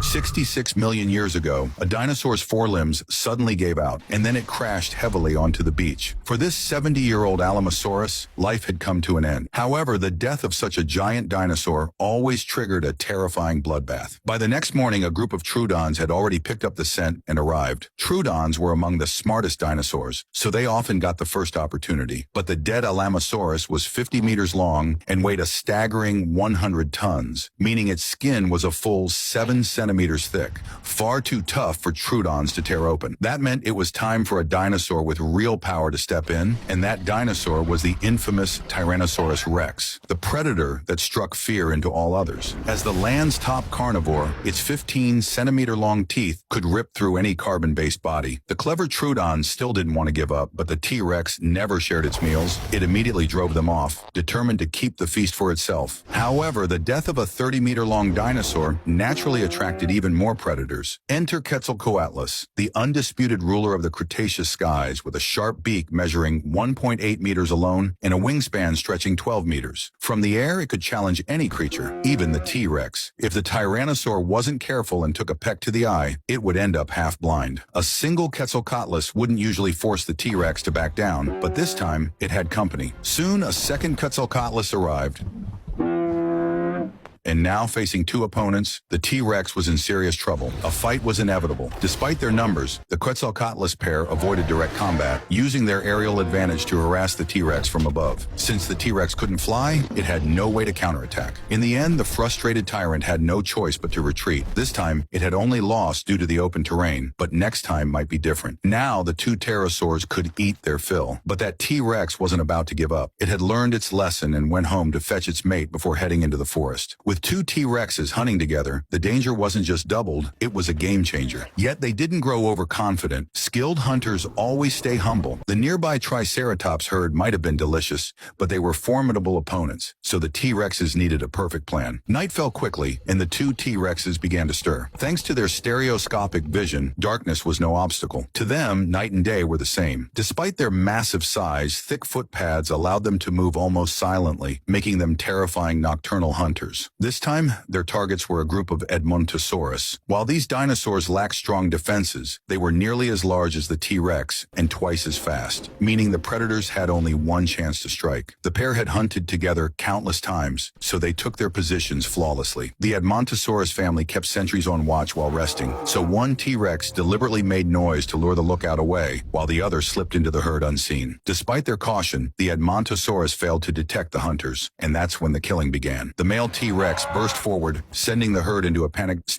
66 million years ago, a dinosaur's forelimbs suddenly gave out, and then it crashed heavily onto the beach. For this 70-year-old Alamosaurus, life had come to an end. However, the death of such a giant dinosaur always triggered a terrifying bloodbath. By the next morning, a group of Troodons had already picked up the scent and arrived. Troodons were among the smartest dinosaurs, so they often got the first opportunity. But the dead Alamosaurus was 50 meters long and weighed a staggering 100 tons, meaning its skin was a full 7 centimeters thick, far too tough for Troodons to tear open. That meant it was time for a dinosaur with real power to step in, and that dinosaur was the infamous Tyrannosaurus Rex, the predator that struck fear into all others. As the land's top carnivore, its 15-centimeter-long teeth could rip through any carbon-based body. The clever Troodons still didn't want to give up, but the T-Rex never shared its meals. It immediately drove them off, determined to keep the feast for itself. However, the death of a 30-meter-long dinosaur naturally attracted even more predators. Enter Quetzalcoatlus, the undisputed ruler of the Cretaceous skies, with a sharp beak measuring 1.8 meters alone and a wingspan stretching 12 meters. From the air, it could challenge any creature, even the T-Rex. If the Tyrannosaur wasn't careful and took a peck to the eye, it would end up half-blind. A single Quetzalcoatlus wouldn't usually force the T-Rex to back down, but this time, it had company. Soon, a second Quetzalcoatlus arrived. And now, facing two opponents, the T-Rex was in serious trouble. A fight was inevitable. Despite their numbers, the Quetzalcoatlus pair avoided direct combat, using their aerial advantage to harass the T-Rex from above. Since the T-Rex couldn't fly, it had no way to counterattack. In the end, the frustrated tyrant had no choice but to retreat. This time, it had only lost due to the open terrain, but next time might be different. Now, the two pterosaurs could eat their fill. But that T-Rex wasn't about to give up. It had learned its lesson and went home to fetch its mate before heading into the forest. With two T-Rexes hunting together, the danger wasn't just doubled, it was a game changer. Yet they didn't grow overconfident. Skilled hunters always stay humble. The nearby Triceratops herd might have been delicious, but they were formidable opponents, so the T-Rexes needed a perfect plan. Night fell quickly, and the two T-Rexes began to stir. Thanks to their stereoscopic vision, darkness was no obstacle. To them, night and day were the same. Despite their massive size, thick footpads allowed them to move almost silently, making them terrifying nocturnal hunters. This time, their targets were a group of Edmontosaurus. While these dinosaurs lacked strong defenses, they were nearly as large as the T-Rex and twice as fast, meaning the predators had only one chance to strike. The pair had hunted together countless times, so they took their positions flawlessly. The Edmontosaurus family kept sentries on watch while resting, so one T-Rex deliberately made noise to lure the lookout away, while the other slipped into the herd unseen. Despite their caution, the Edmontosaurus failed to detect the hunters, and that's when the killing began. The male T-Rex burst forward, sending the herd into a panicked